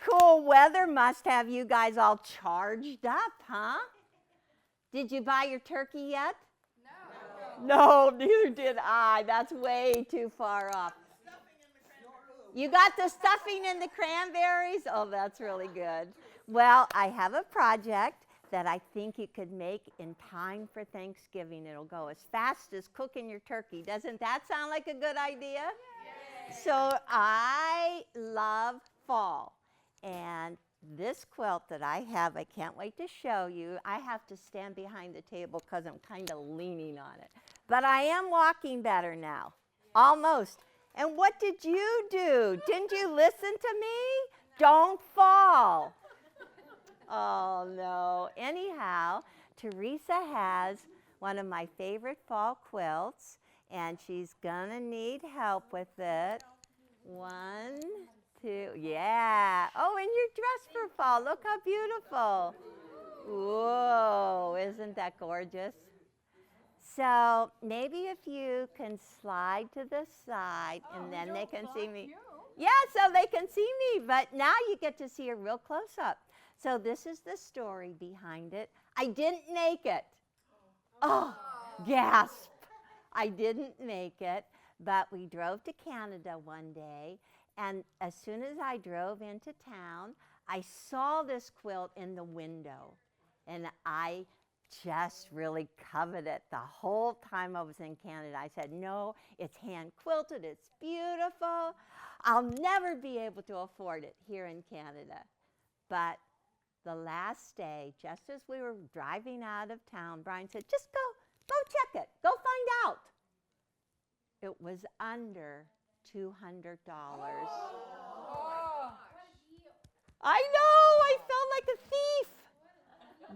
cool weather must have you guys all charged up, huh? Did you buy your turkey yet? No, neither did I. That's way too far off. You got the stuffing and the cranberries? Oh, that's really good. Well, I have a project that I think you could make in time for Thanksgiving. It'll go as fast as cooking your turkey. Doesn't that sound like a good idea? Yes. So I love fall. And this quilt that I have, I can't wait to show you. I have to stand behind the table because I'm kind of leaning on it. But I am walking better now, almost. And what did you do? Didn't you listen to me? Don't fall. Oh, no. Anyhow, Teresa has one of my favorite fall quilts, and she's going to need help with it. 1, 2, yeah. Oh, and you're dressed for fall. Look how beautiful. Whoa, isn't that gorgeous? So maybe if you can slide to the side, and then they can see me. Yeah, so they can see me, but now you get to see a real close-up. So this is the story behind it. I didn't make it. Oh, gasp. I didn't make it, but we drove to Canada one day, and as soon as I drove into town, I saw this quilt in the window, and I just really coveted it the whole time I was in Canada. I said, no, it's hand quilted, it's beautiful. I'll never be able to afford it here in Canada. But the last day, just as we were driving out of town, Brian said, just go check it, go find out. It was under $200. Oh. I know, I felt like a thief.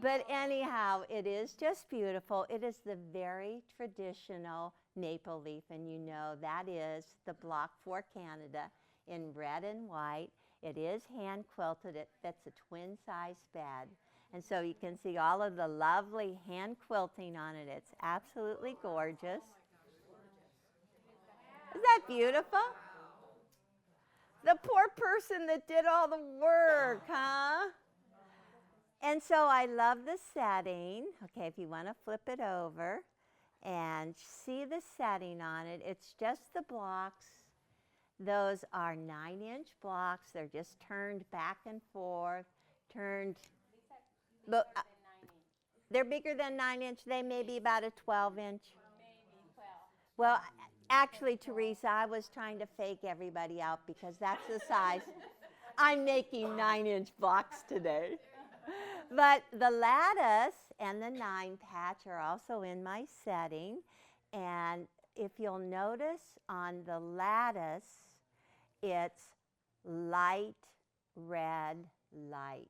But anyhow, it is just beautiful. It is the very traditional maple leaf, and you know that is the block for Canada in red and white. It is hand quilted. It fits a twin size bed. And so you can see all of the lovely hand quilting on it. It's absolutely gorgeous. Isn't that beautiful? The poor person that did all the work, huh? And so I love the setting. Okay, if you want to flip it over and see the setting on it, it's just the blocks. Those are 9-inch blocks. They're just turned back and forth, turned. But, they're bigger than 9-inch. They may be about a 12-inch. Maybe 12. Well, actually, Teresa, I was trying to fake everybody out because that's the size. I'm making 9-inch blocks today. But the lattice and the 9 patch are also in my setting. And if you'll notice on the lattice, it's light red light.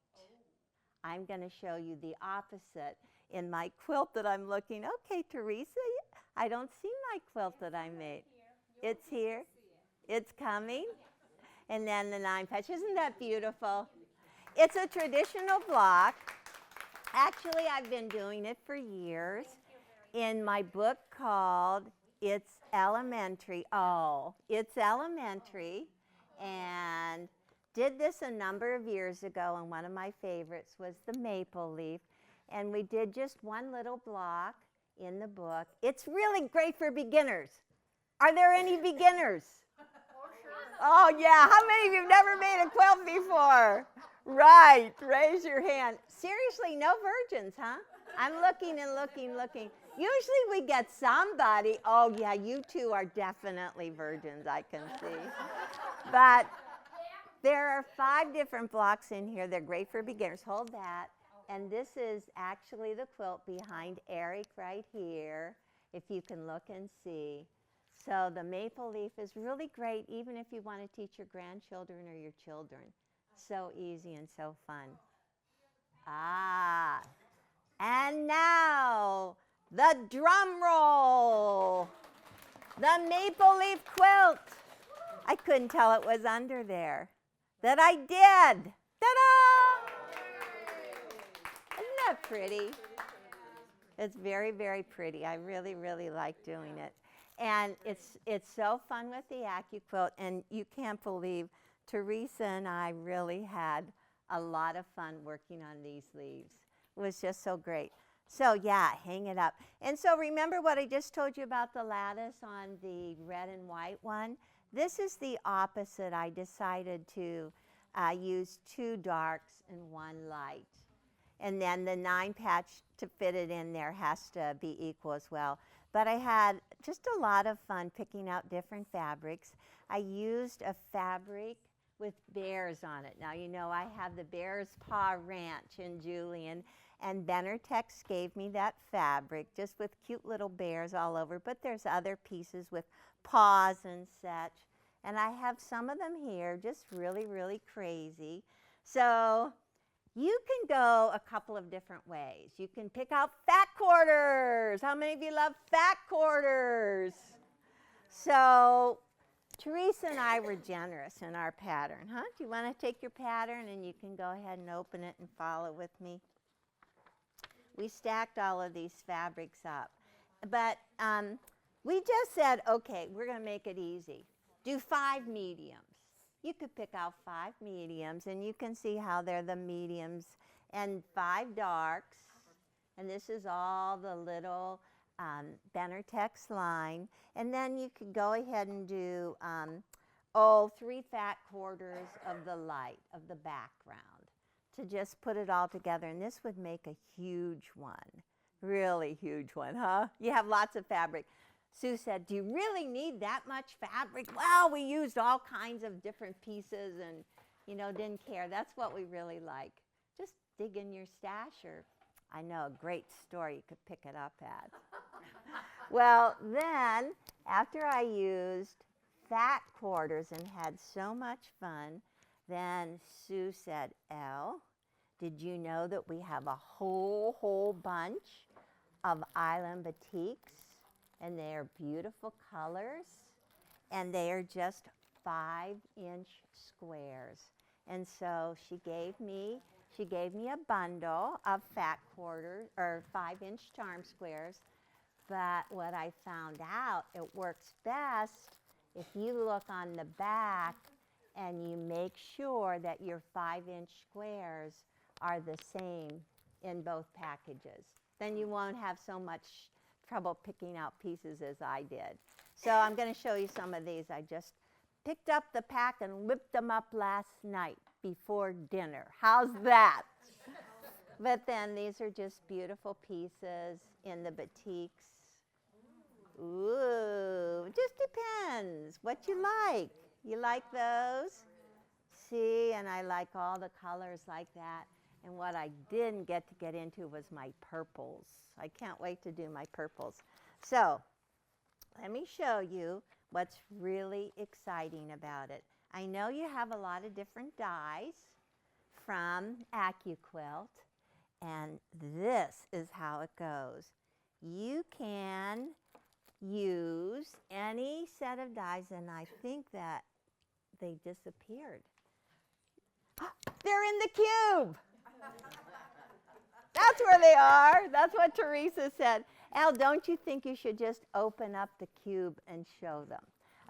I'm going to show you the opposite in my quilt that I'm looking. Okay, Teresa, I don't see my quilt that I made. It's here. It's coming. And then the 9 patch. Isn't that beautiful? It's a traditional block. Actually, I've been doing it for years. In my book called It's Elementary. Oh, It's Elementary. And did this a number of years ago, and one of my favorites was the maple leaf. And we did just one little block in the book. It's really great for beginners. Are there any beginners? Oh, yeah. How many of you have never made a quilt before? Right. Raise your hand. Seriously, no virgins, huh? I'm looking and looking. Usually we get somebody. Oh, yeah, you two are definitely virgins, I can see. But there are 5 different blocks in here. They're great for beginners. Hold that. And this is actually the quilt behind Eric right here, if you can look and see. So the maple leaf is really great even if you want to teach your grandchildren or your children. So easy and so fun. Ah, and now the drum roll. The maple leaf quilt. I couldn't tell it was under there. That I did. Ta-da! Isn't that pretty? It's very, very pretty. I really, really like doing it. And it's so fun with the Accuquilt, and you can't believe Teresa and I really had a lot of fun working on these leaves. It was just so great. So yeah, hang it up. And so remember what I just told you about the lattice on the red and white one? This is the opposite. I decided to use 2 darks and 1 light. And then the 9 patch to fit it in there has to be equal as well. But I had just a lot of fun picking out different fabrics. I used a fabric with bears on it. Now, you know, I have the Bear's Paw Ranch in Julian, and Benartex gave me that fabric just with cute little bears all over, but there's other pieces with paws and such. And I have some of them here, just really, really crazy. So you can go a couple of different ways. You can pick out fat quarters. How many of you love fat quarters? So Teresa and I were generous in our pattern, huh? Do you want to take your pattern and you can go ahead and open it and follow with me? We stacked all of these fabrics up. But we just said, okay, we're going to make it easy. Do 5 mediums. You could pick out 5 mediums, and you can see how they're the mediums, and 5 darks. And this is all the little Benartex line. And then you could go ahead and do 3 fat quarters of the light, of the background, to just put it all together. And this would make a huge one, really huge one, huh? You have lots of fabric. Sue said, do you really need that much fabric? Well, we used all kinds of different pieces and, you know, didn't care. That's what we really like. Just dig in your stash, or I know a great store you could pick it up at. Well, then, after I used fat quarters and had so much fun, then Sue said, Elle, did you know that we have a whole bunch of island batiks? And they are beautiful colors, and they are just 5-inch squares. And so she gave me a bundle of fat quarters, or 5-inch charm squares. But what I found out, it works best if you look on the back and you make sure that your 5-inch squares are the same in both packages. Then you won't have so much trouble picking out pieces as I did. So I'm going to show you some of these. I just picked up the pack and whipped them up last night before dinner. How's that? But then these are just beautiful pieces in the batiks. Ooh, it just depends what you like. You like those? See, and I like all the colors like that. And what I didn't get to get into was my purples. I can't wait to do my purples. So let me show you what's really exciting about it. I know you have a lot of different dyes from Accuquilt, and this is how it goes. You can use any set of dyes, and I think that they disappeared. They're in the cube. That's where they are. That's what Teresa said. Al, don't you think you should just open up the cube and show them?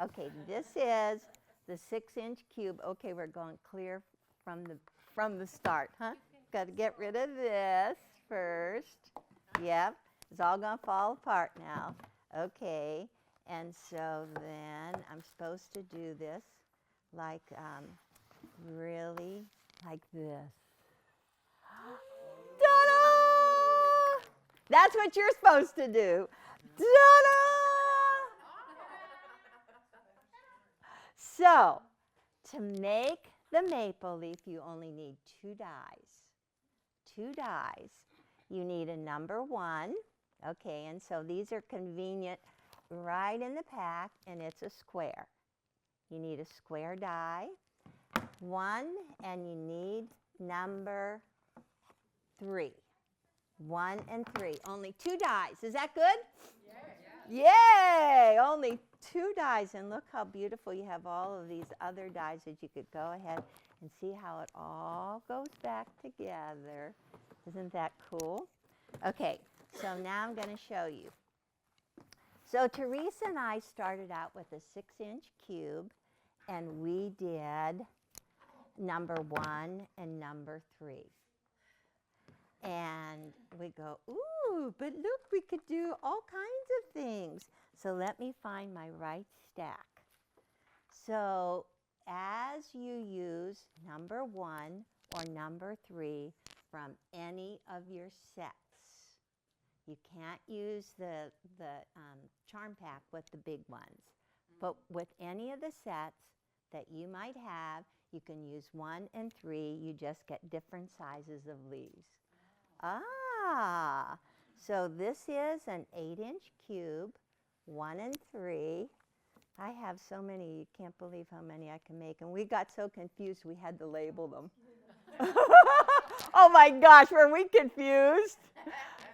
Okay, this is the 6-inch cube. Okay, we're going clear from the start, huh? Got to get rid of this first. Yep, it's all going to fall apart now. Okay, and so then I'm supposed to do this like really like this. Ta-da! That's what you're supposed to do. Ta-da! So, to make the maple leaf, you only need 2 dyes. 2 dyes. You need a number 1. Okay, and so these are convenient right in the pack, and it's a square. You need a square die. 1, and you need number 3. 1 and 3. Only 2 dyes. Is that good? Yeah. Yay! Only 2 dyes. And look how beautiful you have all of these other dyes that you could go ahead and see how it all goes back together. Isn't that cool? Okay, so now I'm going to show you. So Teresa and I started out with a 6-inch cube, and we did number 1 and number 3. And we go, ooh, but look, we could do all kinds of things. So let me find my right stack. So as you use number 1 or number 3 from any of your sets, you can't use the charm pack with the big ones. But with any of the sets that you might have, you can use 1 and 3. You just get different sizes of leaves. Ah, so this is an 8-inch cube, 1 and 3. I have so many, you can't believe how many I can make. And we got so confused, we had to label them. Oh my gosh, were we confused?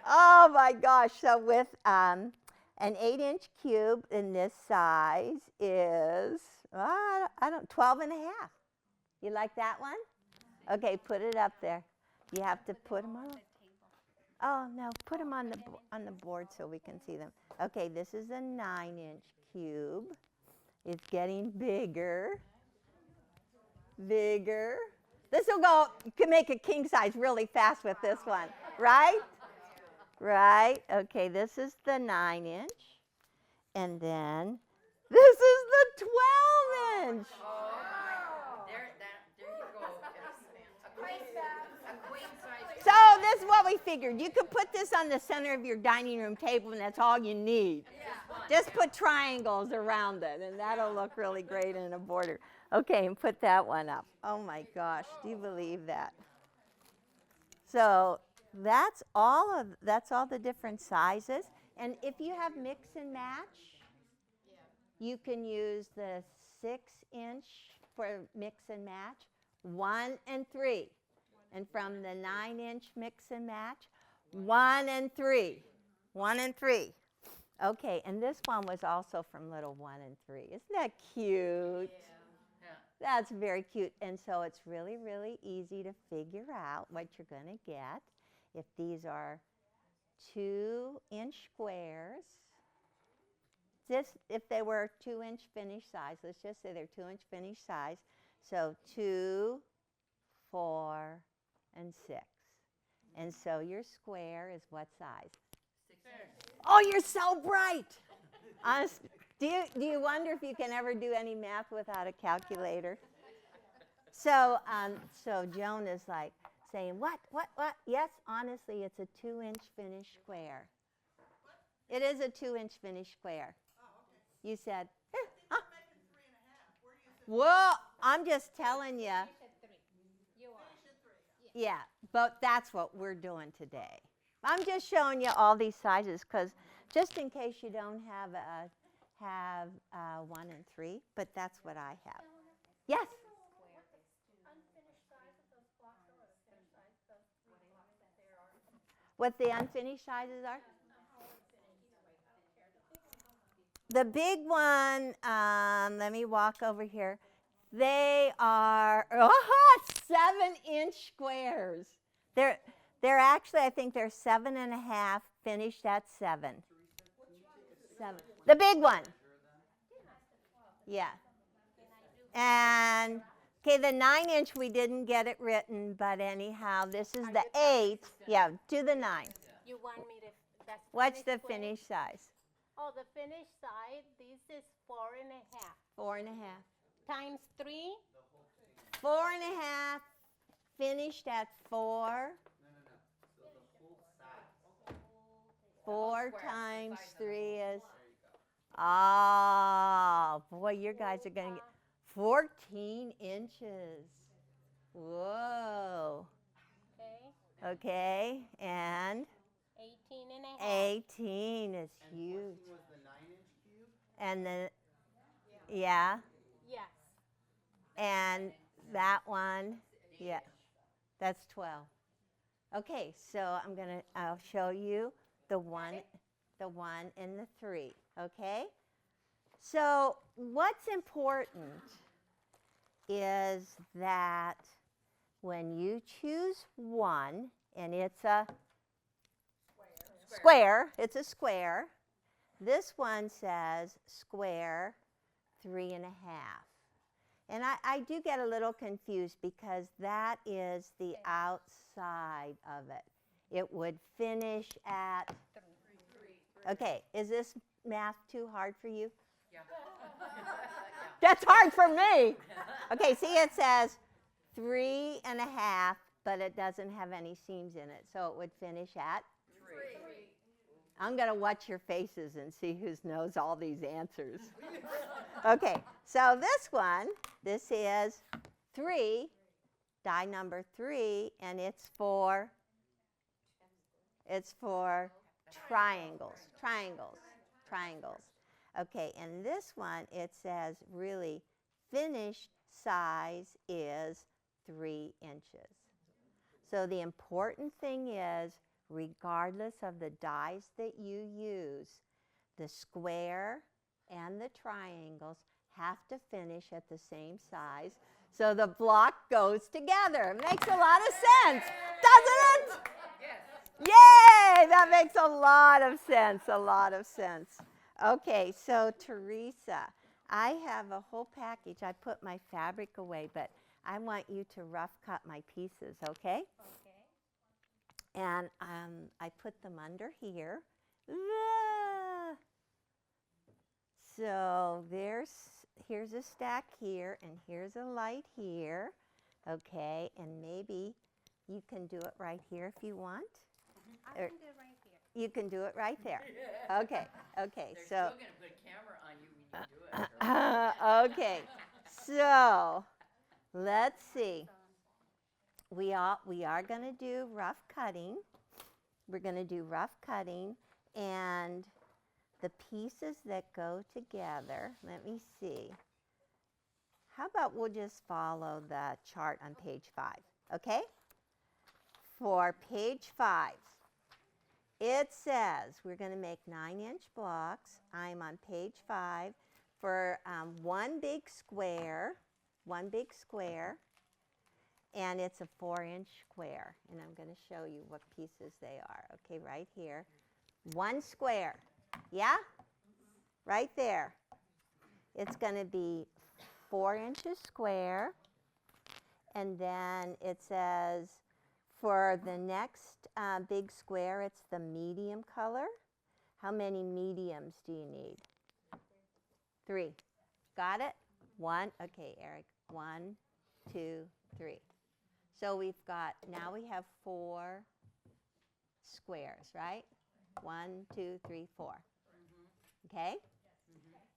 Oh my gosh, so with an 8-inch cube in this size is, 12 and a half. You like that one? Okay, put it up there. You have to put them on. Oh no, put them on the board so we can see them. Okay, this is a 9-inch cube. It's getting bigger. Bigger. This will go, you can make a king size really fast with this one, right? Right. Okay, this is the 9-inch. And then this is the 12-inch. Oh, there you go. A queen size. So this is what we figured. You could put this on the center of your dining room table, and that's all you need. Just put triangles around it, and that'll look really great in a border. Okay, and put that one up. Oh my gosh, do you believe that? So that's all the different sizes. And if you have mix and match, you can use the 6-inch for mix and match, 1 and 3. And from the 9-inch mix and match, 1 and 3. 1 and 3. Okay, and this one was also from little 1 and 3. Isn't that cute? Yeah. That's very cute. And so it's really, really easy to figure out what you're going to get. If these are 2-inch squares, if they were 2-inch finished size, let's just say they're 2-inch finished size. So 2, 4, and 6. And so your square is what size? 6. Oh, you're so bright. Honest, do you wonder if you can ever do any math without a calculator? So Joan is like saying, what? Yes, honestly, it's a 2-inch finished square. It is a 2-inch finished square. Oh, okay. You said, Huh? Making 3.5. Where do you say? well, I'm just telling you. Finish at 3. Yeah, but that's what we're doing today. I'm just showing you all these sizes because just in case you don't have 1 and 3, but that's what I have. Yes? What the unfinished sizes are? The big one, let me walk over here. They are 7-inch squares. They're actually, I think they're 7.5, finished at 7. 7. The big one. Yeah. And okay, the 9-inch we didn't get it written, but anyhow, this is the 8. Yeah, do the 9. You want me to? That's What's the finished finished size? Oh, the finished side. This is 4.5. 4.5. Times 3. 4.5, finished at 4. No. So the whole size. 4 square, times the size of the 3 is, There you go. oh, boy, you guys are going to get 14 inches. Whoa. Okay. Okay, and 18.5. 18 is And huge. 14 was the 9-inch cube? And then, yeah, Yes. and that one, yeah, that's 12. Okay, so I'll show you the 1 and the 3, okay? So what's important is that when you choose 1, and it's a square, it's a square, this one says square 3.5. And I do get a little confused because that is the outside of it. It would finish at, okay, is this math too hard for you? Yeah. That's hard for me. Okay, see it says 3.5, but it doesn't have any seams in it. So it would finish at? 3. I'm going to watch your faces and see who knows all these answers. Okay, so this is 3, die number 3, and it's for triangles. Okay, and this one, it says really finished size is 3 inches. So the important thing is, regardless of the dies that you use, the square and the triangles have to finish at the same size so the block goes together. It makes a lot of sense, doesn't it? Yes. Yay! That makes a lot of sense, Okay, so Teresa, I have a whole package. I put my fabric away, but I want you to rough cut my pieces, okay? And I put them under here. So here's a stack here, and here's a light here, okay? And maybe you can do it right here if you want. I can do it right here. You can do it right there. Okay, They're so. still going to put a camera on you when you do it. Okay, so let's see. We are going to do rough cutting. We're going to do rough cutting, and the pieces that go together, let me see. How about we'll just follow the chart on page 5, okay? For page 5, it says we're going to make 9-inch blocks. I'm on page 5 for one big square, and it's a 4-inch square. And I'm going to show you what pieces they are. Okay, right here. One square, yeah? Right there. It's going to be 4 inches square. And then it says for the next big square, it's the medium color. How many mediums do you need? 3. Got it? 1. Okay, Eric. 1, 2, 3. So now we have 4 squares, right? 1, 2, 3, 4. Okay?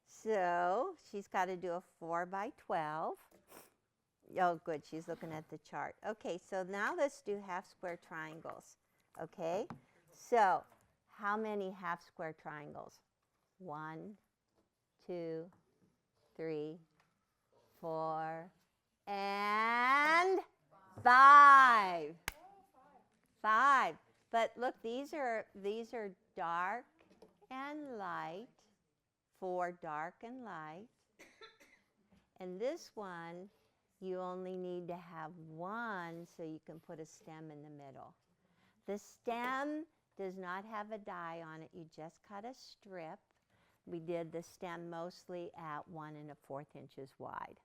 So she's got to do a 4 by 12. Oh, good. She's looking at the chart. Okay, so now let's do half square triangles. Okay? So how many half square triangles? 1, 2, 3, 4, and 5. 5. But look, these are dark and light. 4 dark and light. And this one, you only need to have 1 so you can put a stem in the middle. The stem does not have a die on it. You just cut a strip. We did the stem mostly at 1 1/4 inches wide.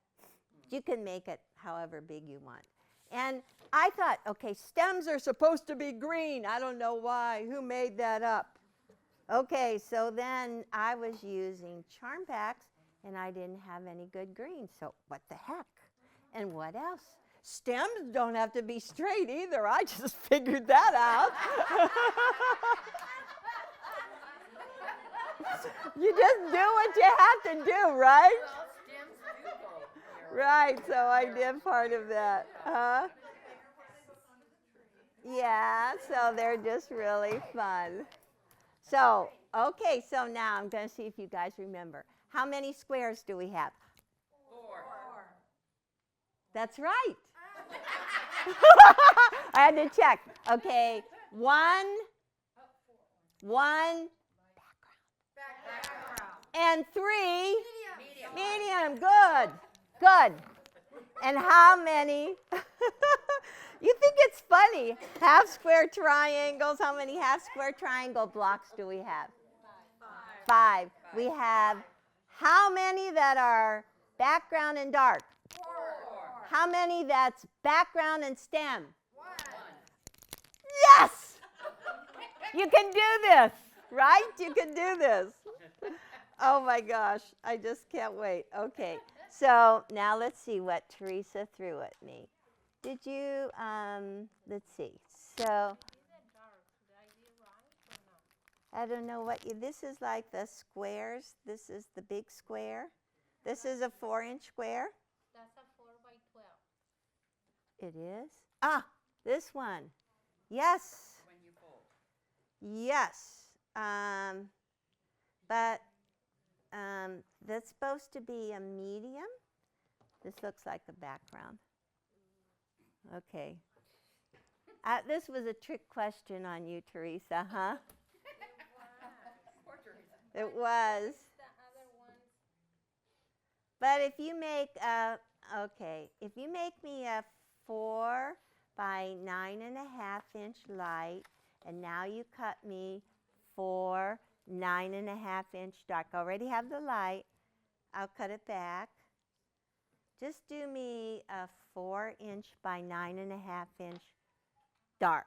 You can make it however big you want. And I thought, okay, stems are supposed to be green. I don't know why. Who made that up? Okay, so then I was using charm packs, and I didn't have any good green. So what the heck? And what else? Stems don't have to be straight either. I just figured that out. You just do what you have to do, right? Well, stems do go. Right, so I did part of that. Huh? Yeah, so they're just really fun. So, okay, so now I'm going to see if you guys remember. How many squares do we have? 4. That's right. I had to check. Okay, 1, Background. and 3. Medium. Medium, good, good. And how many? You think it's funny? Half square triangles. How many half square triangle blocks do we have? 5. We have how many that are background and dark? How many that's background and stem? 1. Yes! You can do this, right? You can do this. Oh my gosh, I just can't wait. Okay, so now let's see what Teresa threw at me. Did you, let's see. So, I don't know what this is like the squares. This is the big square. This is a 4-inch square. That's a 4 by 12. It is? Ah, this one. Yes. When you fold. Yes. But that's supposed to be a medium. This looks like a background. Okay. This was a trick question on you, Teresa, huh? Poor Teresa. It was. The other ones. But if you make if you make me a 4 by 9.5-inch light, and now you cut me 4 9.5-inch dark. I already have the light. I'll cut it back. Just do me a 4-inch by 9.5-inch dark.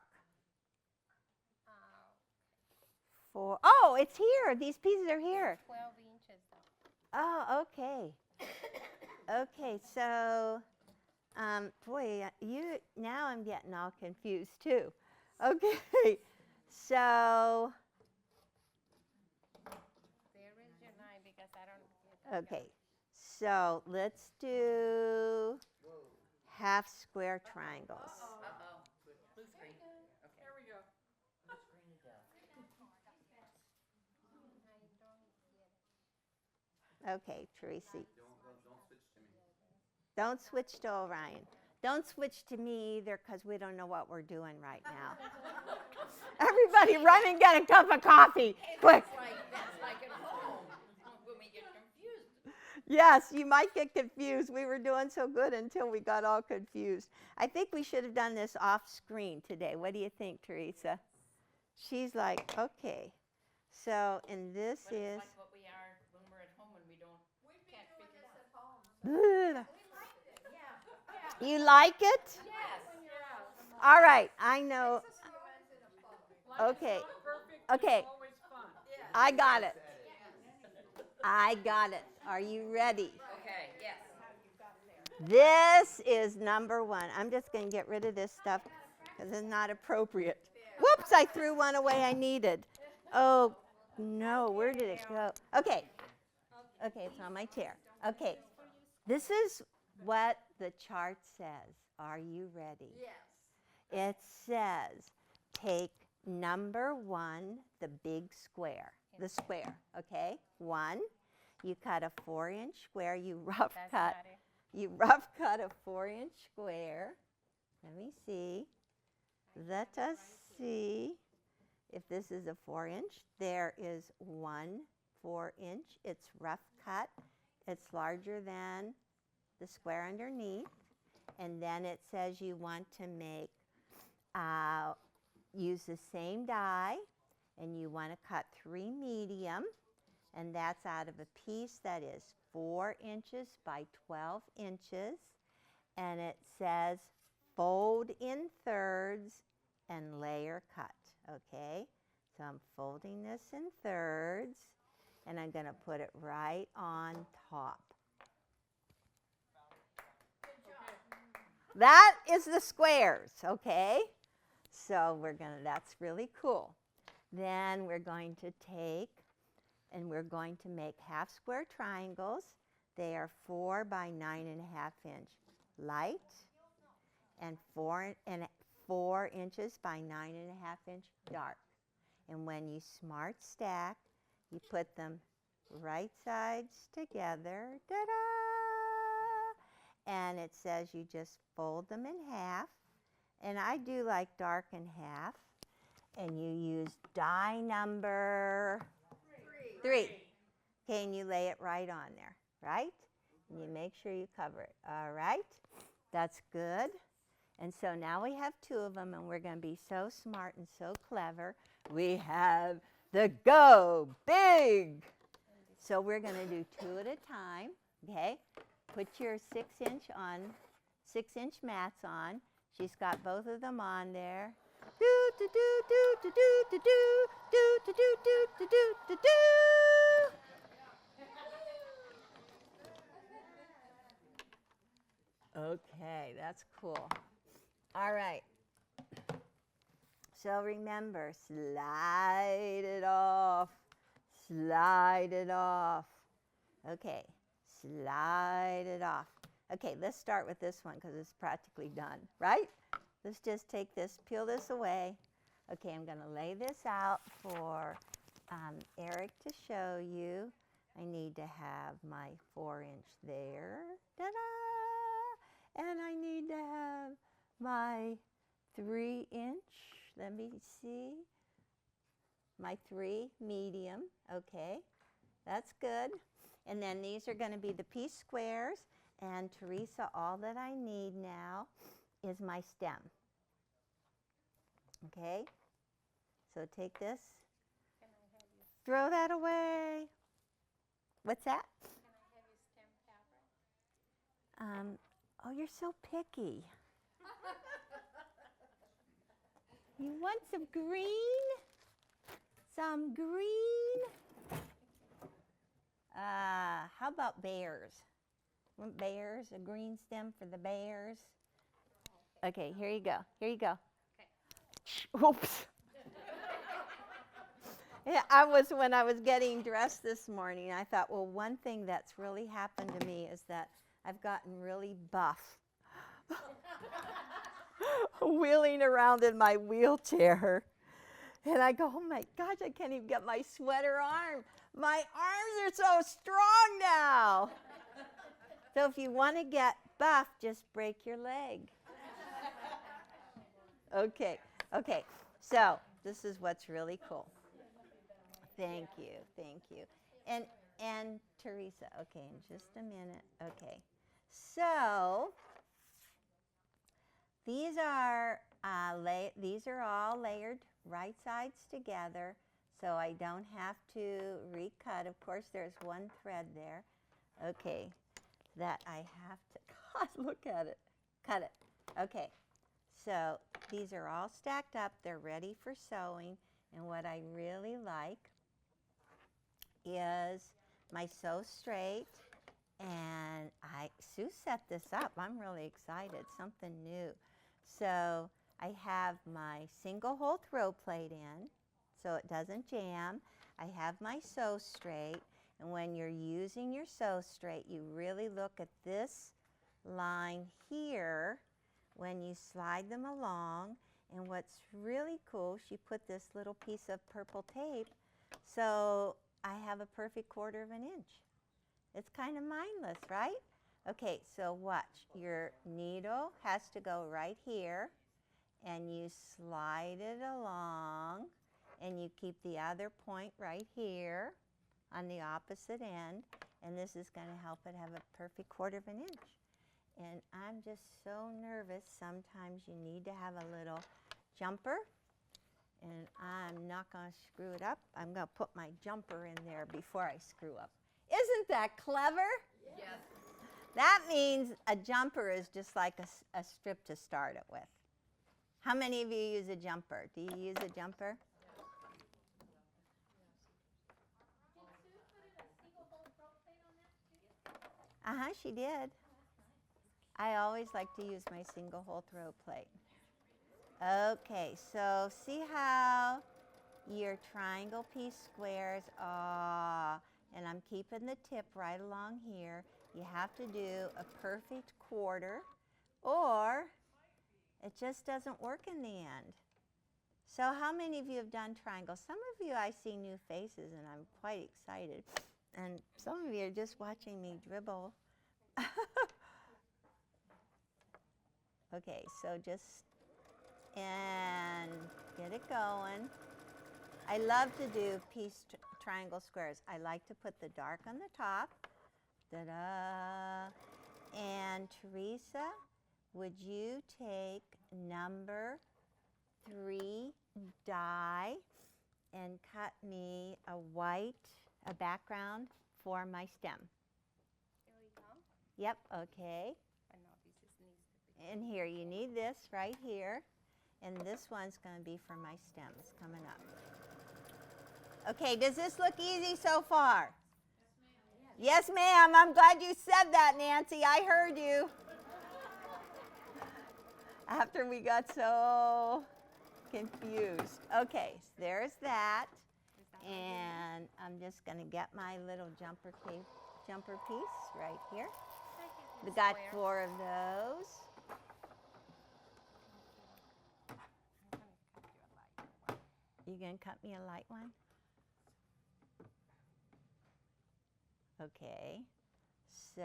4. Oh, it's here. These pieces are here. 12 inches though. Oh, okay. Okay, so, boy, now I'm getting all confused too. Okay, so, There is your 9 because I don't get it. okay, so let's do half square triangles. Uh-oh. Blue screen. Okay. There we go. Okay, Tracy. Don't switch to Orion. Don't switch to me either because we don't know what we're doing right now. Everybody run and get a cup of coffee, quick. That's like at home when we get confused. Yes, you might get confused. We were doing so good until we got all confused. I think we should have done this off screen today. What do you think, Teresa? She's like, okay. So, and this But is. it's like what we are when we're at home when we can't figure it out. Ugh. You like it? Yes. All right, I know. Okay. Okay. I got it. I got it. Are you ready? Okay, yes. This is number 1. I'm just going to get rid of this stuff because it's not appropriate. Whoops, I threw one away I needed. Oh, no, where did it go? Okay. Okay, it's on my chair. Okay. This is what the chart says. Are you ready? Yes. It says take number 1, the big square, the square, okay? 1, you cut a 4-inch square, you rough cut a 4-inch square. Let me see. Let us see if this is a 4-inch. There is 1 4-inch. It's rough cut. It's larger than the square underneath. And then it says you want to make, use the same die, and you want to cut 3 medium, and that's out of a piece that is 4 inches by 12 inches, and it says fold in thirds and layer cut, okay? So I'm folding this in thirds, and I'm going to put it right on top. That is the squares, okay? So that's really cool. Then we're going to take, and we're going to make half square triangles. They are 4 by 9.5-inch light, and 4 inches by 9.5-inch dark. And when you smart stack, you put them right sides together, ta-da! And it says you just fold them in half. And I do like dark in half. And you use die number 3. Okay, and you lay it right on there, right? And you make sure you cover it. All right, that's good. And so now we have 2 of them, and we're going to be so smart and so clever. We have the Go Big. So we're going to do 2 at a time, okay? Put your 6-inch on 6-inch mats on. She's got both of them on there. Do do do do do do do do do do do do do do do. Okay, that's cool. All right. So remember, slide it off. Slide it off. Okay, slide it off. Okay, let's start with this one because it's practically done, right? Let's just take this, peel this away. Okay, I'm going to lay this out for Eric to show you. I need to have my 4-inch there. Ta-da! And I need to have my 3-inch. Let me see. My 3 medium. Okay, that's good. And then these are going to be the piece squares. And Teresa, all that I need now is my stem. Okay, so take this. Can I have you? Throw that away. What's that? Can I have you stem fabric? Oh, you're so picky. You want some green? Some green? How about bears? Want bears? A green stem for the bears? Okay, here you go. Here you go. Okay. Oops. Yeah, when I was getting dressed this morning, I thought, well, one thing that's really happened to me is that I've gotten really buff. Wheeling around in my wheelchair. And I go, oh my gosh, I can't even get my sweater arm. My arms are so strong now. So if you want to get buff, just break your leg. Okay, okay. So this is what's really cool. Thank you, thank you. And Teresa, okay, in just a minute. Okay, so these are all layered right sides together, so I don't have to recut. Of course, there's one thread there. Okay, that I have to, God, look at it. Cut it. Okay, so these are all stacked up. They're ready for sewing. And what I really like is my Sew Straight. And Sue set this up. I'm really excited, something new. So I have my single hole throw plate in so it doesn't jam. I have my Sew Straight. And when you're using your Sew Straight, you really look at this line here when you slide them along. And what's really cool, she put this little piece of purple tape, so I have a perfect 1/4 of an inch. It's kind of mindless, right? Okay, so watch. Your needle has to go right here, and you slide it along, and you keep the other point right here on the opposite end, and this is going to help it have a perfect 1/4 of an inch. And I'm just so nervous. Sometimes you need to have a little jumper, and I'm not going to screw it up. I'm going to put my jumper in there before I screw up. Isn't that clever? Yes. That means a jumper is just like a strip to start it with. How many of you use a jumper? Do you use a jumper? Uh-huh, she did. I always like to use my single hole throw plate. Okay, so see how your triangle piece squares are, and I'm keeping the tip right along here. You have to do a perfect 1/4 or it just doesn't work in the end. So how many of you have done triangles? Some of you, I see new faces and I'm quite excited. And some of you are just watching me dribble. Okay, so just, and get it going. I love to do piece triangle squares. I like to put the dark on the top. Ta-da! And Teresa, would you take number 3 die and cut me a background for my stem? Here we go. Yep, okay. I know this is needs to And here, you need this right here. And this one's going to be for my stems coming up. Okay, does this look easy so far? Yes, ma'am. I'm glad you said that, Nancy. I heard you. After we got so confused. Okay, so there's that. And I'm just going to get my little jumper piece right here. We got 4 of those. You going to cut me a light one? Okay. So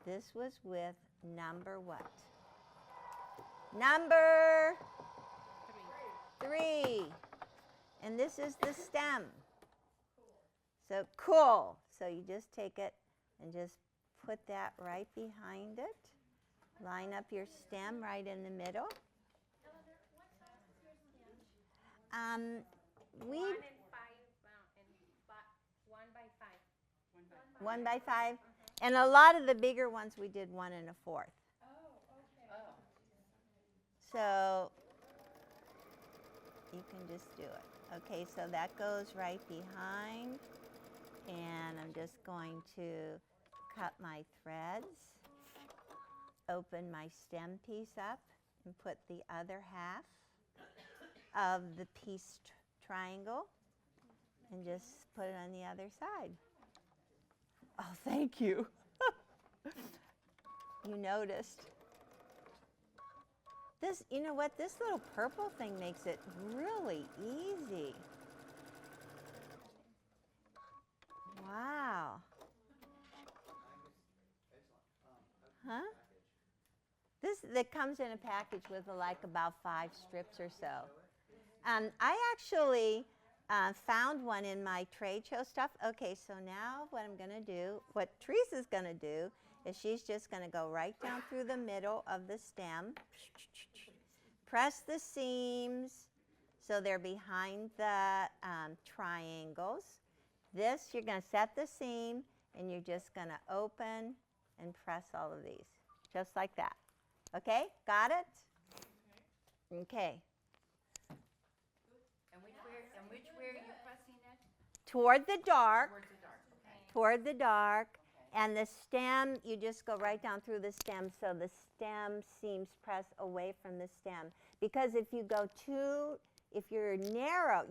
this was with number what? Number 3. And this is the stem. So cool. So you just take it and just put that right behind it. Line up your stem right in the middle. We 1 and 5, and 1 by 5. 1 by 5. And a lot of the bigger ones we did 1 and 1/4. So you can just do it. Okay, so that goes right behind. And I'm just going to cut my threads, open my stem piece up, and put the other half of the piece triangle, and just put it on the other side. Oh, thank you. You noticed. This, you know what, this little purple thing makes it really easy. Wow. Huh? This that comes in a package with like about 5 strips or so. I actually found one in my trade show stuff. Okay, so now what I'm going to do, what Teresa's going to do, is she's just going to go right down through the middle of the stem. Press the seams so they're behind the triangles. This, you're going to set the seam, and you're just going to open and press all of these, just like that. Okay, got it? Okay. And which way are you pressing it? Toward the dark. Towards the dark. Okay. Toward the dark. Okay. And the stem, you just go right down through the stem so the stem seams press away from the stem. Because if you go if you're narrow,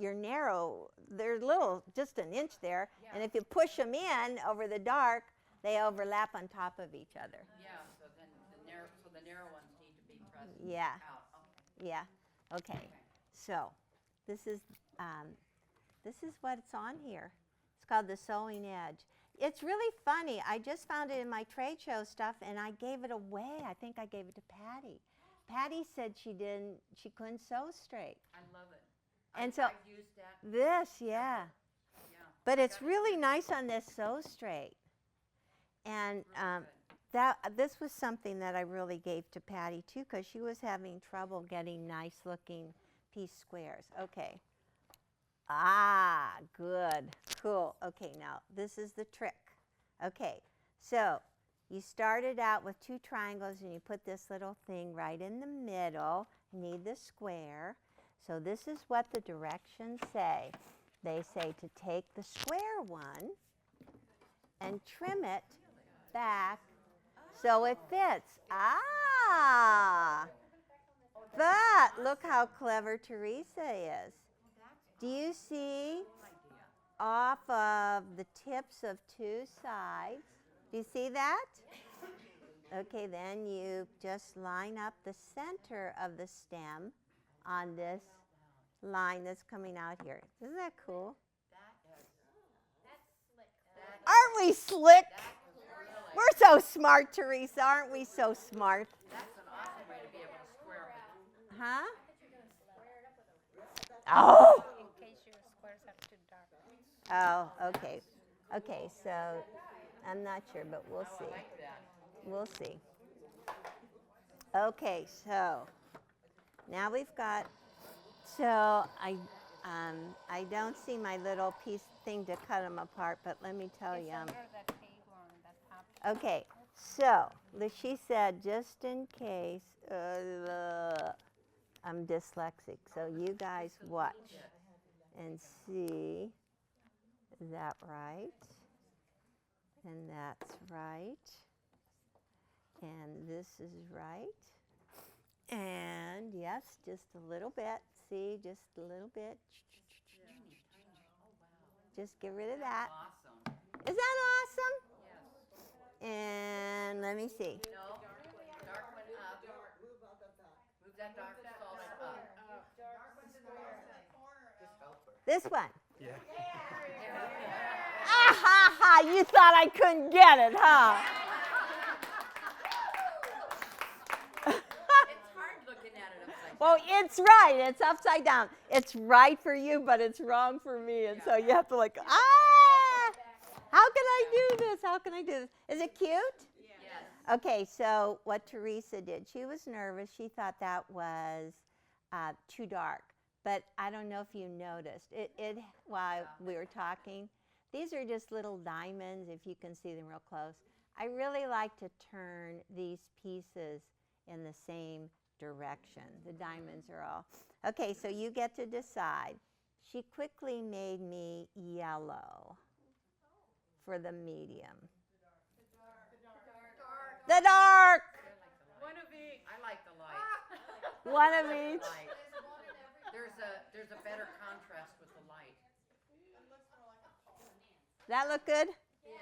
they're little, just an inch there. Yeah. And if you push them in over the dark, they overlap on top of each other. Yeah, so then the narrow ones need to be pressed out. Okay. Yeah. Okay. So this is what's on here. It's called the sewing edge. It's really funny. I just found it in my trade show stuff, and I gave it away. I think I gave it to Patty. Patty said she couldn't sew straight. I love it. And so I've used that. this, yeah. But it's really nice on this sew straight. And this was something that I really gave to Patty too, because she was having trouble getting nice looking piece squares. Okay. Ah, good, cool. Okay, now this is the trick. Okay, so you started out with 2 triangles and you put this little thing right in the middle. You need the square. So this is what the directions say. They say to take the square one and trim it back so it fits. Ah! But look how clever Teresa is. Do you see off of the tips of 2 sides? Do you see that? Okay, then you just line up the center of the stem on this line that's coming out here. Isn't that cool? Aren't we slick? We're so smart, Teresa. Aren't we so smart? That's an awesome way to be able to square it. Huh? Oh! In case your squares are too dark. Oh, okay. Okay, so I'm not sure, but we'll see. I like that. We'll see. Okay, so now we've got, so I don't see my little piece thing to cut them apart, but let me tell It's you. under the table on the top. Okay, So, she said, just in case, I'm dyslexic, so you guys watch and see. Is that right? And that's right. And this is right. And yes, just a little bit. See, just a little bit. Just get rid of that. Awesome. Is that awesome? Yes. And let me see. No, dark one up. Move that dark solid up. Just help her. This one. Yeah. Ah ha ha! You thought I couldn't get it, huh? It's hard looking at it upside down. Well, it's right. It's upside down. It's right for you, but it's wrong for me. And so you have to like, how can I do this? How can I do this? Is it cute? Yes. Okay, so what Teresa did, she was nervous. She thought that was too dark. But I don't know if you noticed. While we were talking, these are just little diamonds, if you can see them real close. I really like to turn these pieces in the same direction. The diamonds are all. Okay, so you get to decide. She quickly made me yellow for the medium. The dark. One of each. I like the light. One of each. Light. There's a better contrast with the light. That look good? Yeah.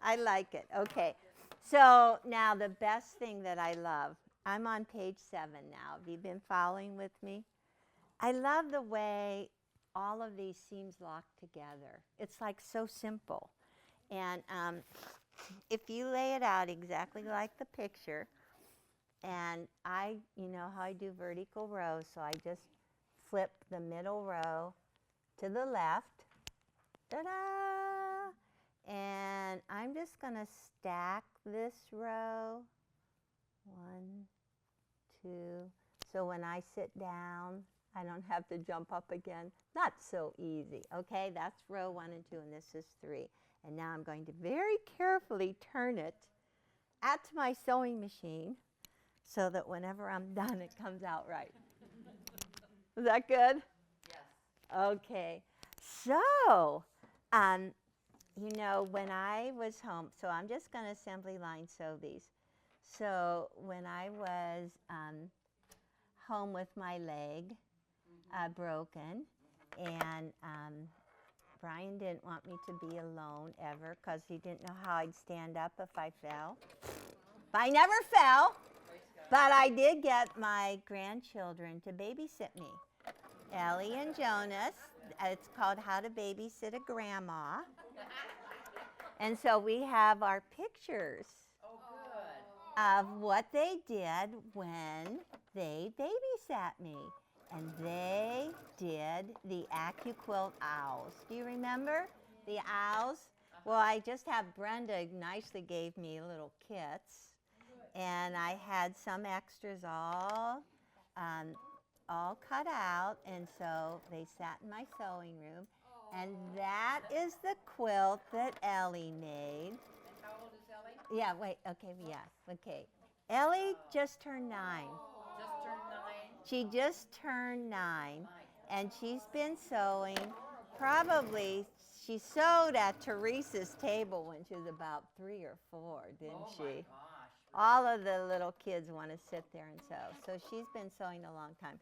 I like it. Okay. So now the best thing that I love, I'm on page 7 now. Have you been following with me? I love the way all of these seams lock together. It's like so simple. And if you lay it out exactly like the picture, and you know how I do vertical rows, so I just flip the middle row to the left. Ta-da! And I'm just going to stack this row. 1, 2. So when I sit down, I don't have to jump up again. Not so easy. Okay, that's row 1 and 2, and this is 3. And now I'm going to very carefully turn it at my sewing machine so that whenever I'm done, it comes out right. Is that good? Yes. Okay. So, you know, when I was home, so I'm just going to assembly line sew these. So when I was home with my leg broken, and Brian didn't want me to be alone ever because he didn't know how I'd stand up if I fell. But I never fell, but I did get my grandchildren to babysit me. Ellie and Jonas. It's called How to Babysit a Grandma. And so we have our pictures Oh, good. of what they did when they babysat me. And they did the Accuquilt owls. Do you remember the owls? Well, I just have Brenda nicely gave me little kits. And I had some extras all cut out, and so they sat in my sewing room. And that is the quilt that Ellie made. And how old is Ellie? Yeah, wait, okay, yeah, okay. Ellie just turned 9. Just turned 9. She just turned 9, and she's been sewing. Probably, she sewed at Teresa's table when she was about 3 or 4, didn't she? Oh my gosh. All of the little kids want to sit there and sew. So she's been sewing a long time.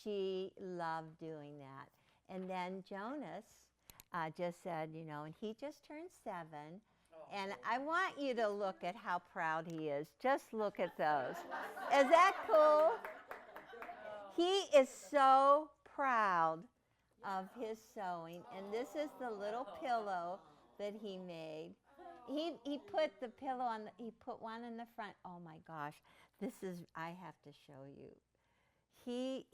She loved doing that. And then Jonas just said, you know, and he just turned 7. And I want you to look at how proud he is. Just look at those. Is that cool? He is so proud of his sewing. And this is the little pillow that he made. He put the pillow on, he put one in the front. Oh my gosh, this is, I have to show you. He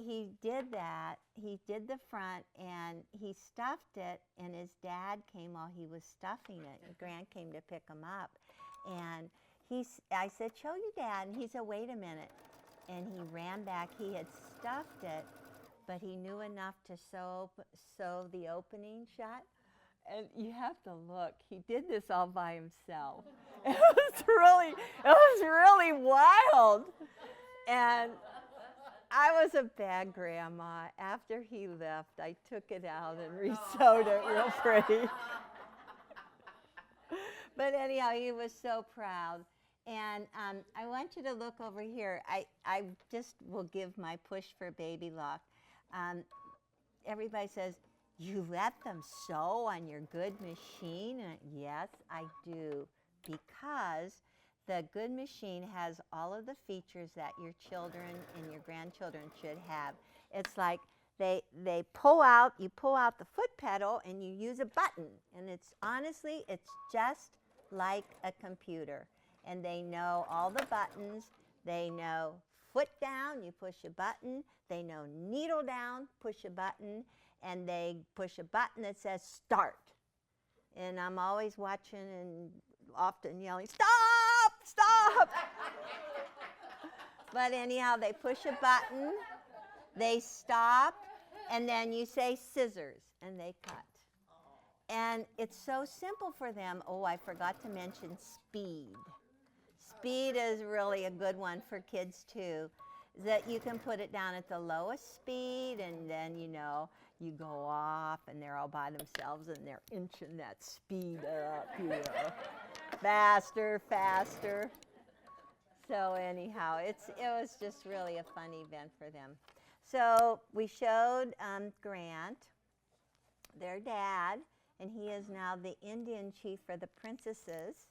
did that, he did the front, and he stuffed it, and his dad came while he was stuffing it. Grant came to pick him up, and I said, show you, Dad, and he said, wait a minute. And he ran back, he had stuffed it, but he knew enough to sew the opening shut. And you have to look. He did this all by himself. It was really wild. And I was a bad grandma. After he left, I took it out and re-sewed it real pretty. But anyhow, he was so proud. And I want you to look over here. I just will give my push for Baby Lock. Everybody says, you let them sew on your good machine? And yes, I do, because the good machine has all of the features that your children and your grandchildren should have. It's like you pull out the foot pedal and you use a button. And it's honestly, it's just like a computer. And they know all the buttons. They know foot down, you push a button. They know needle down, push a button. And they push a button that says start. And I'm always watching and often yelling, stop, stop. But anyhow, they push a button, they stop, and then you say scissors, and they cut. And it's so simple for them. Oh, I forgot to mention speed. Speed is really a good one for kids too, that you can put it down at the lowest speed, and then, you go off, and they're all by themselves, and they're inching that speed up, faster, faster. So anyhow, it was just really a fun event for them. So we showed Grant, their dad, and he is now the Indian chief for the princesses.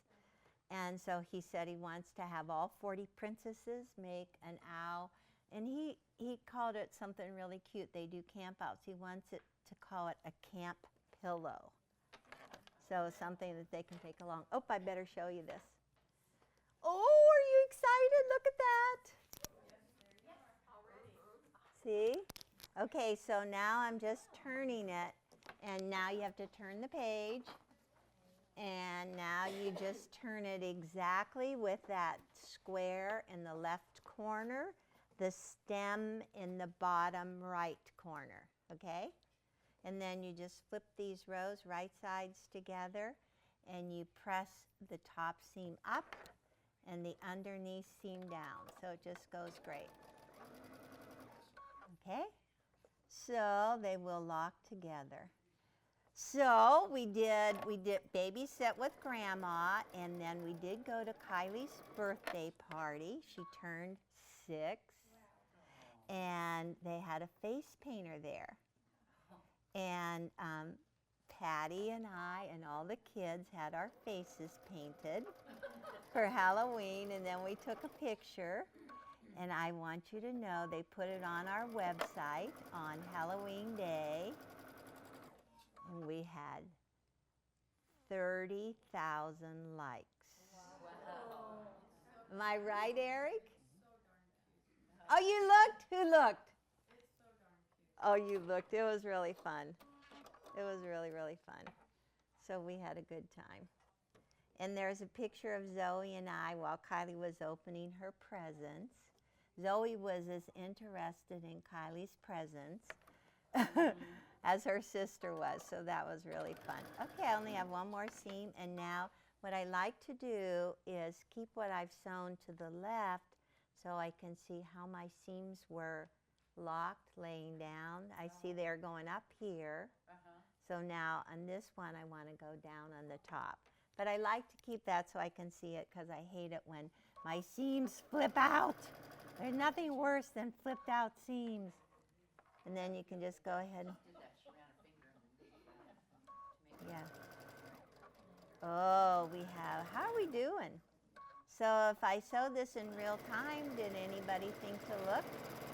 And so he said he wants to have all 40 princesses make an owl. And he called it something really cute. They do camp outs. He wants it to call it a camp pillow. So something that they can take along. Oh, I better show you this. Oh, are you excited? Look at that. See? Okay, so now I'm just turning it. And now you have to turn the page. And now you just turn it exactly with that square in the left corner, the stem in the bottom right corner, okay? And then you just flip these rows right sides together, and you press the top seam up and the underneath seam down. So it just goes great. Okay? So they will lock together. So we did babysit with Grandma, and then we did go to Kylie's birthday party. She turned 6, and they had a face painter there. And Patty and I and all the kids had our faces painted for Halloween, and then we took a picture. And I want you to know they put it on our website on Halloween Day. And we had 30,000 likes. Wow. Am I right, Eric? Oh, you looked? Who looked? It's so darn cute. Oh, you looked. It was really fun. It was really, really fun. So we had a good time. And there's a picture of Zoe and I while Kylie was opening her presents. Zoe was as interested in Kylie's presents as her sister was, so that was really fun. Okay, I only have one more seam, and now what I like to do is keep what I've sewn to the left so I can see how my seams were locked laying down. I see they're going up here. So now on this one I want to go down on the top. But I like to keep that so I can see it, because I hate it when my seams flip out. There's nothing worse than flipped out seams. And then you can just go ahead. Yeah. Oh, we have, how are we doing? So if I sew this in real time, did anybody think to look?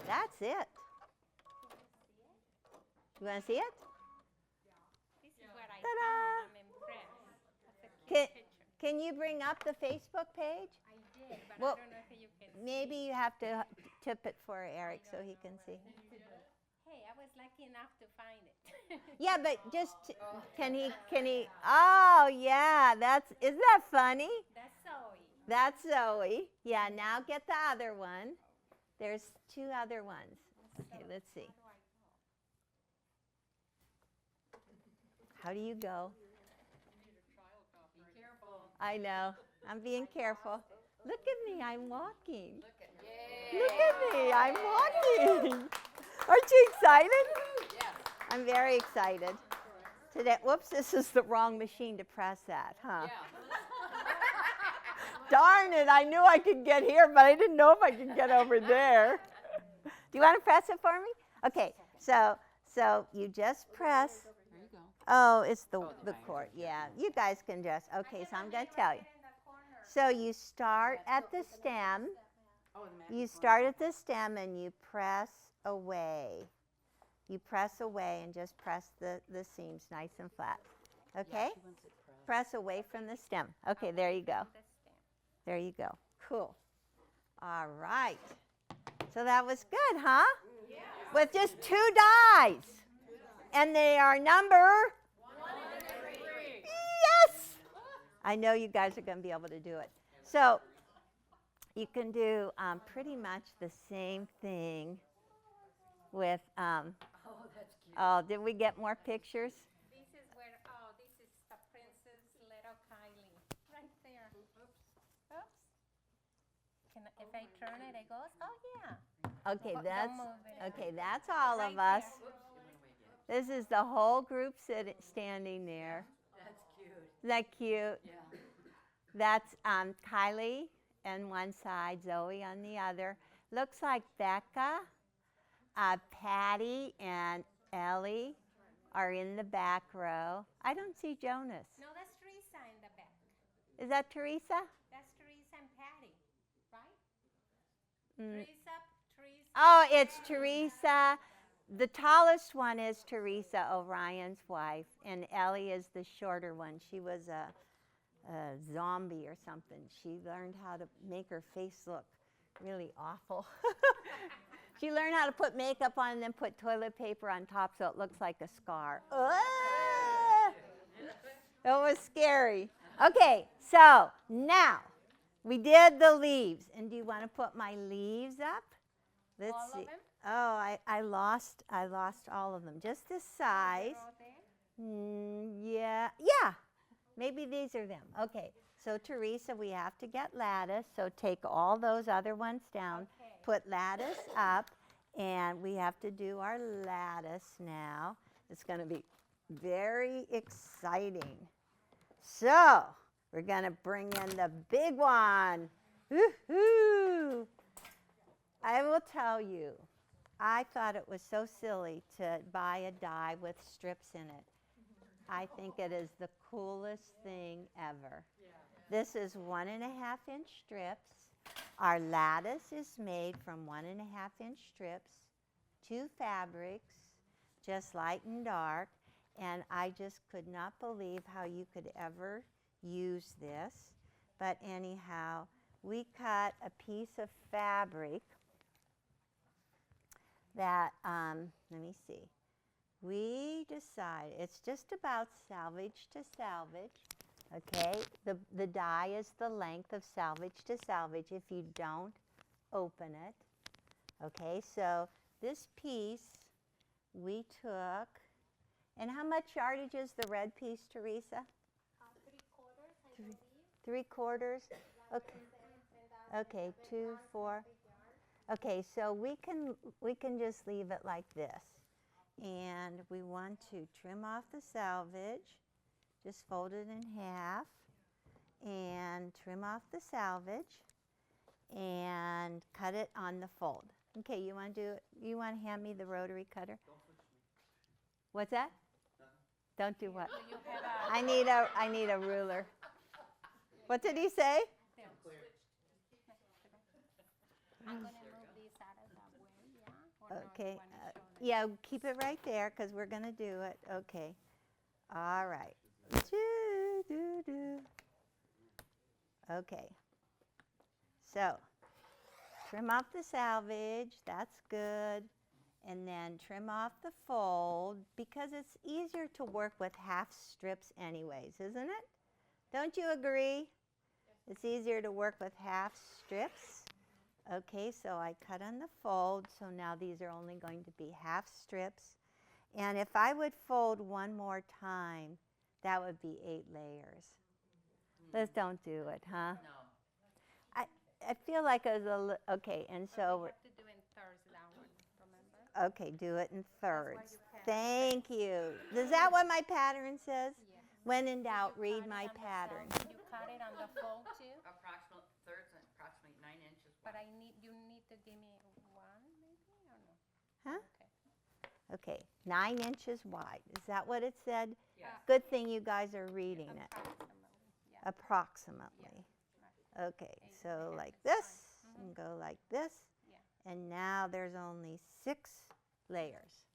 That's it. You want to see it? This is what I Ta-da! found. I'm impressed. That's a cute picture. Can you bring up the Facebook page? I did, but Well, I don't know if you can Maybe see. you have to tip it for Eric so he can see. Hey, I was lucky enough to find it. Yeah, but just, can he, oh yeah, isn't that funny? That's Zoe. That's Zoe. Yeah, now get the other one. There's 2 other ones. Okay, let's see. How do you go? I know. I'm being careful. Look at me, I'm walking. Look at, yay. Look at me, I'm walking. Aren't you excited? Yes. I'm very excited. Today, whoops, this is the wrong machine to press that, huh? Yeah. Darn it, I knew I could get here, but I didn't know if I could get over there. Do you want to press it for me? Okay, so you just press. There you go. Oh, it's the magnet. cord. Yeah, you guys can just. Okay, so I'm going to tell you. So you start at the stem. Oh, the magnet. You start at the stem and you press away. You press away and just press the seams nice and flat. Okay? She wants it pressed. Press away from the stem. Okay, there you go. There you go. Cool. All right. So that was good, huh? Yeah. With just 2 dies. And they are number? 1 and 3. Yes! I know you guys are going to be able to do it. So you can do pretty much the same thing with, Oh, that's cute. oh, did we get more pictures? This is where, this is the princess little Kylie. Right there. Oops. If I turn it, it goes, oh yeah. Okay, Don't move it. okay, that's all of Right us. there. This is the whole group standing there. That's cute. Isn't that cute? Yeah. That's Kylie on one side, Zoe on the other. Looks like Becca, Patty, and Ellie are in the back row. I don't see Jonas. No, that's Teresa in the back. Is that Teresa? That's Teresa and Patty, right? Mm. Teresa. Oh, it's Teresa. The tallest one is Teresa, Orion's wife, and Ellie is the shorter one. She was a zombie or something. She learned how to make her face look really awful. She learned how to put makeup on and then put toilet paper on top so it looks like a scar. Ah! It was scary. Okay, so now we did the leaves. And do you want to put my leaves up? Let's All see. of them? Oh, I lost all of them. Just this size. They're all there? Yeah. Maybe these are them. Okay. So Teresa, we have to get lattice. So take all those other ones down. Okay. Put lattice up, and we have to do our lattice now. It's going to be very exciting. So we're going to bring in the big one. Woo-hoo! I will tell you, I thought it was so silly to buy a die with strips in it. I think it is the coolest thing ever. This is 1.5-inch strips. Our lattice is made from 1.5-inch strips, 2 fabrics, just light and dark, and I just could not believe how you could ever use this. But anyhow, we cut a piece of fabric that, let me see, we decided it's just about salvage to salvage. Okay, the die is the length of salvage to salvage if you don't open it. Okay, so this piece we took, and how much yardage is the red piece, Teresa? 3/4, I believe. 3/4? Okay. Okay, 2, 4. Okay, so we can just leave it like this. And we want to trim off the salvage. Just fold it in half and trim off the salvage and cut it on the fold. Okay, you want to hand me the rotary cutter? What's that? Don't do what? I need a ruler. What did he say? I'm going to move this out of the way, yeah? Or no, Okay. you wanna show them? Yeah, keep it right there because we're going to do it. Okay. All right. Okay. So, trim off the salvage. That's good. And then trim off the fold because it's easier to work with half strips anyways, isn't it? Don't you agree? It's easier to work with half strips. Okay, so I cut on the fold, so now these are only going to be half strips. And if I would fold one more time, that would be 8 layers. Let's don't do it, huh? No. I feel like it was okay, and so We have to do in thirds that one, remember? okay, do it in thirds. you pattern Thank you. Is that what my pattern says? Yes. When in doubt, You read cut it my on the pattern. side. You cut it on the fold too, Approximate thirds and approximately 9 inches but wide. you need to give me one maybe or no? Huh? Okay. Okay, 9 inches wide. Is that what it said? Yes. Good thing you guys are reading it. Approximately, yeah. Approximately. Right. Okay, And so yeah, like it's this, fine. and go like this, Yeah. and now there's only 6 layers.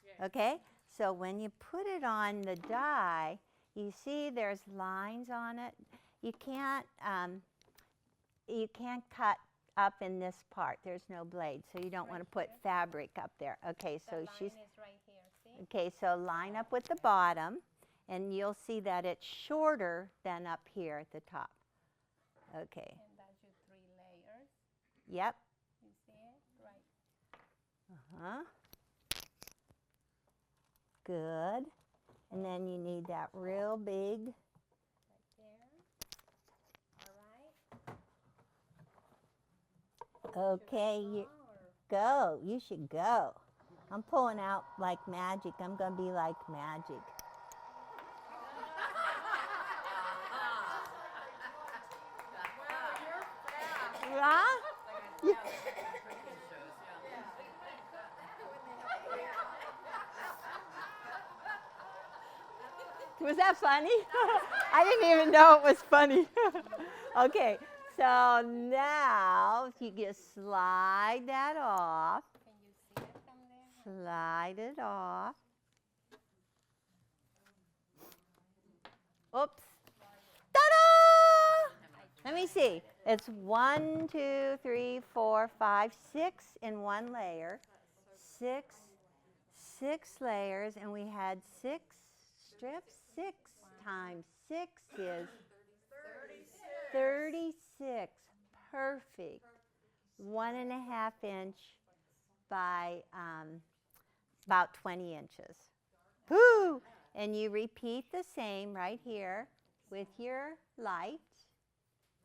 Yeah. Okay, so when you put it on the die, you see there's lines on it. You can't cut up in this part. There's no blade, so you don't want to put fabric up there. Okay, The so line she's is right here, see? okay. So line up with the bottom, and you'll see that it's shorter than up here at the top. Okay. And that's your 3 layers. Yep. You see it? Right. Uh-huh. Good. And then you need that real big. Right there. All right. Okay, you Or go. You should go. I'm pulling out like magic. I'm going to be like magic. Huh? Yeah. Was that funny? I didn't even know it was funny. Okay, so now if you just slide that off, can you see it from there? slide it off. Oops. Ta-da! Let me see. It's 1, 2, 3, 4, 5, 6 in one layer. 6 layers, and we had 6 strips. 6 times 6 is 36. Perfect. 1.5 inch by about 20 inches. Woo! And you repeat the same right here with your light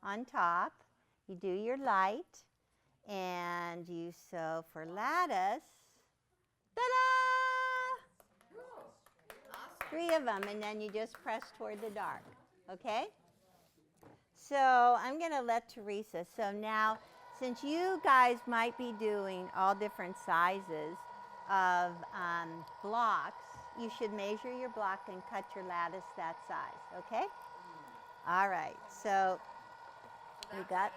on top. You do your light, and you sew for lattice. Ta-da! Awesome. 3 of them, and then you just press toward the dark, okay? So I'm going to let Teresa. So now, since you guys might be doing all different sizes of blocks, you should measure your block and cut your lattice that size, okay? All right, so we got...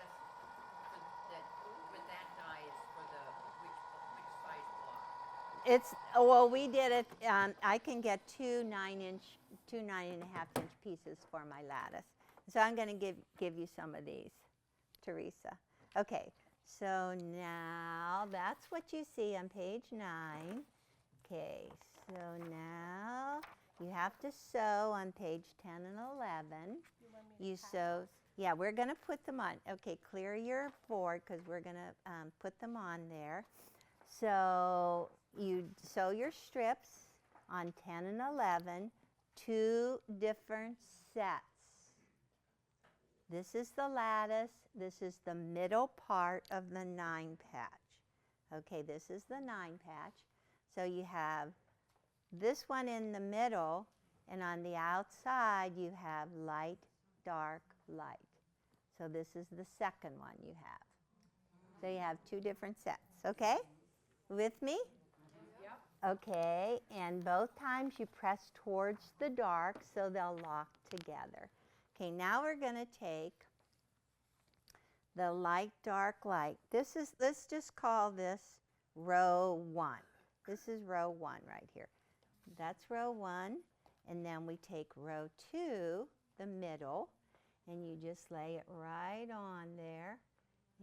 With that die is for the which size block? It's, well, we did it, I can get 2 9.5 inch pieces for my lattice. So I'm going to give you some of these, Teresa. Okay, so now that's what you see on page 9. Okay, so now you have to sew on page 10 and 11. You sew, yeah, we're going to put them on. Okay, clear your board because we're going to put them on there. So you sew your strips on 10 and 11, 2 different sets. This is the lattice. This is the middle part of the 9 patch. Okay, this is the 9 patch. So you have this one in the middle, and on the outside you have light, dark, light. So this is the second one you have. So you have 2 different sets, okay? With me? Yep. Okay, and both times you press towards the dark so they'll lock together. Okay, now we're going to take the light, dark, light. Let's just call this row 1. This is row 1 right here. That's row 1, and then we take row 2, the middle, and you just lay it right on there,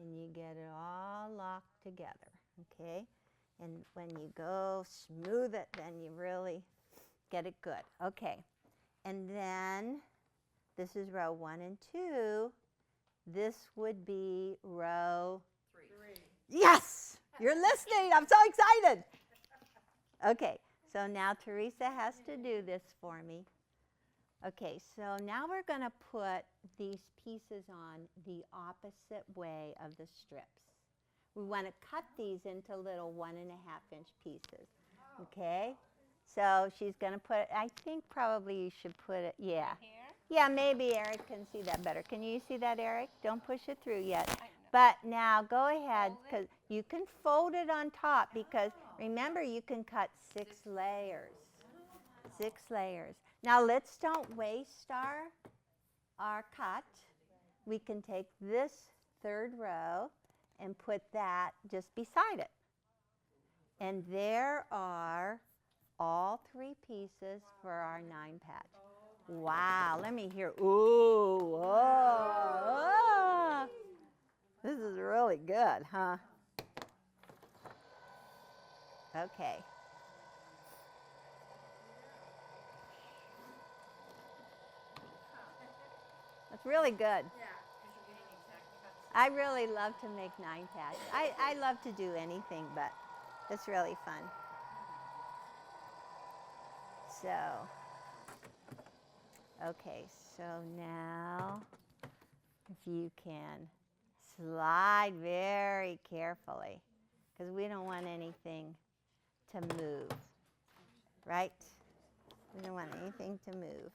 and you get it all locked together, okay? And when you go smooth it, then you really get it good. Okay, and then this is row 1 and 2. This would be row 3. Yes! You're listening. I'm so excited. Okay, so now Teresa has to do this for me. Okay, so now we're going to put these pieces on the opposite way of the strips. We want to cut these into little 1.5-inch pieces. Okay, so she's going to put, I think probably you should put it, yeah. Here. Yeah, maybe Eric can see that better. Can you see that, Eric? Don't push it through yet. I know. But now go ahead, Fold it? because you can fold it on top, because remember you can cut 6 layers. 6 layers. Now let's don't waste our cut. We can take this 3rd row and put that just beside it. And there are all 3 pieces for our 9 patch. Wow, let me hear, ooh, oh. This is really good, huh? Okay. That's really good. Yeah, because you're getting exact cuts. I really love to make 9 patch. I love to do anything, but it's really fun. So, okay, so now if you can slide very carefully, because we don't want anything to move, right? We don't want anything to move.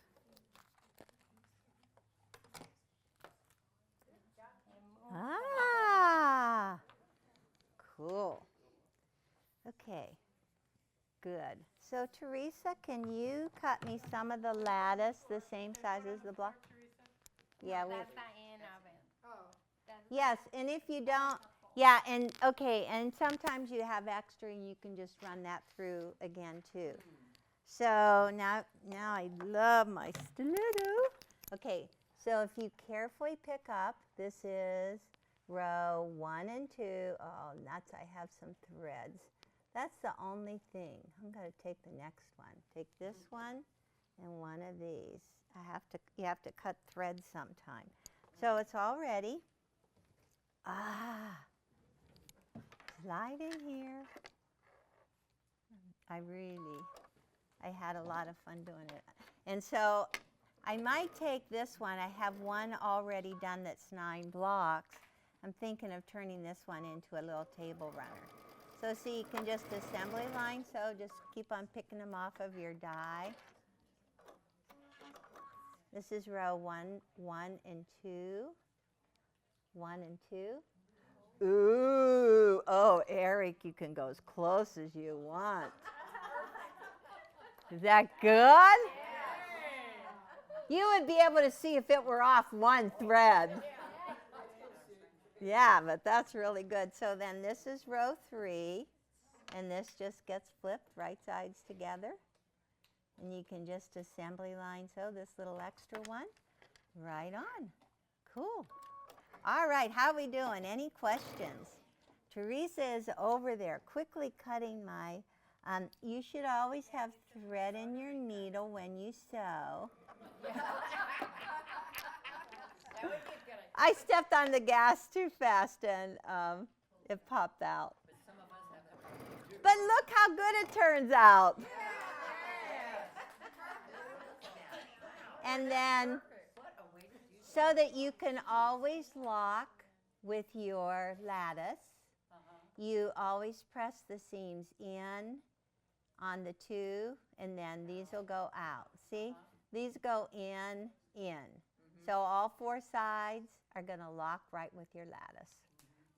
Ah, cool. Okay, good. So Teresa, can you cut me some of the lattice the same size as the block? Yeah, we. That's the end of it. Oh. That's Yes, and if you don't, yeah, and okay, and sometimes you have extra and you can just run that through again too. So now I love my stiletto. Okay, so if you carefully pick up, this is row 1 and 2. Oh, nuts, I have some threads. That's the only thing. I'm going to take the next one. Take this one and one of these. You have to cut threads sometime. So it's all ready. Ah, slide in here. I had a lot of fun doing it. And so I might take this one. I have one already done that's 9 blocks. I'm thinking of turning this one into a little table runner. So see, you can just assembly line, so just keep on picking them off of your die. This is row 1 and 2. 1 and 2. Ooh, oh, Eric, you can go as close as you want. Is that good? You would be able to see if it were off one thread. Yeah, but that's really good. So then this is row 3, and this just gets flipped right sides together. And you can just assembly line, so this little extra one, right on. Cool. All right, how are we doing? Any questions? Teresa is over there quickly cutting my, you should always have thread in your needle when you sew. That would be a good idea. I stepped on the gas too fast and it popped out. But some of us have that. But look how good it turns out. And then, What a way to do that. so that you can always lock with your lattice, you always press the seams in on the 2, and then these will go out. See? These go in. So all 4 sides are going to lock right with your lattice.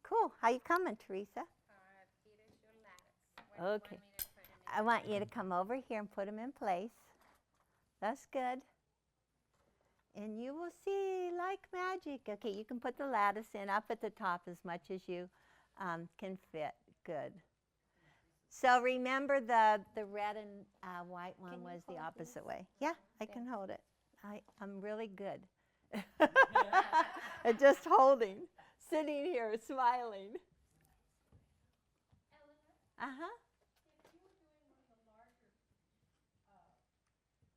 Cool. How you coming, Teresa? here is your lattice. Where you Okay. want me to put 'em in? I want you to come over here and put them in place. That's good. And you will see like magic. Okay, you can put the lattice in up at the top as much as you can fit. Good. So remember the red and white one was the opposite way. Yeah, I can hold it. I'm really good at just holding, sitting here smiling. Uh-huh.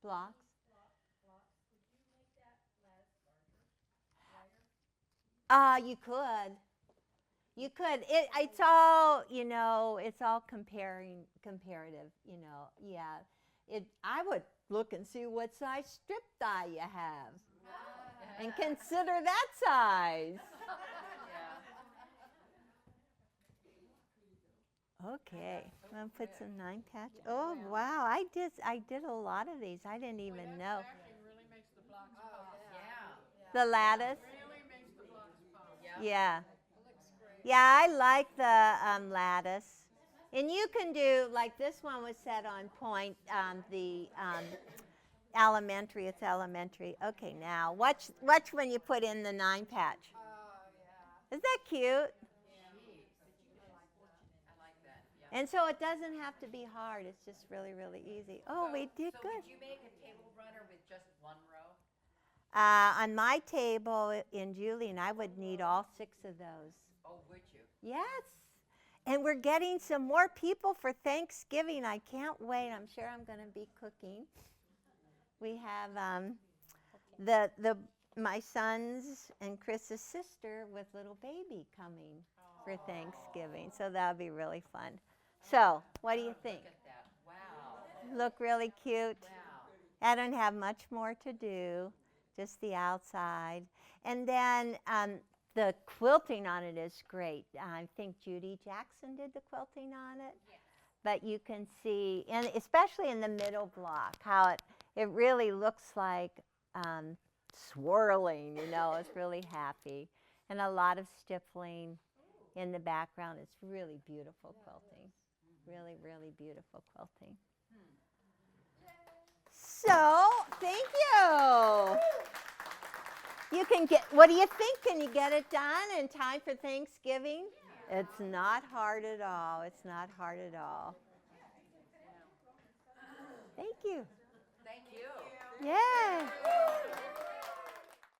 Blocks. You could. You could. It's all, it's all comparative, Yeah. look and see what size strip die you have. And consider that size. Okay, I'm gonna put some 9 patch. Oh wow, I did a lot of these. I didn't even know. Really makes the blocks pop. The lattice. Really makes the blocks pop. Yeah. Yeah, I like the lattice. And you can do, like this one was set on point, the elementary, it's elementary. Okay, now watch when you put in the 9 patch. Oh, yeah. Isn't that cute? I like that. Yeah. And so it doesn't have to be hard. It's just really, really easy. Oh, we did So good. would you make a table runner with just one row? On my table in Julian, I would need all 6 of those. Oh, would you? Yes. And we're getting some more people for Thanksgiving. I can't wait. I'm sure I'm going to be cooking. We have my son's and Chris's sister with little baby coming for Thanksgiving. So that'll be really fun. So, what do you think? Look at that. Wow. Look really cute. Wow. I don't have much more to do, just the outside. And then the quilting on it is great. I think Judy Jackson did the quilting on it. Yes. But you can see, and especially in the middle block, how it really looks like swirling, you know, it's really happy. And a lot of stippling in the background. It's really beautiful quilting. Really, really beautiful quilting. So, thank you. You can get, what do you think? Can you get it done in time for Thanksgiving? It's not hard at all. It's not hard at all. Thank you.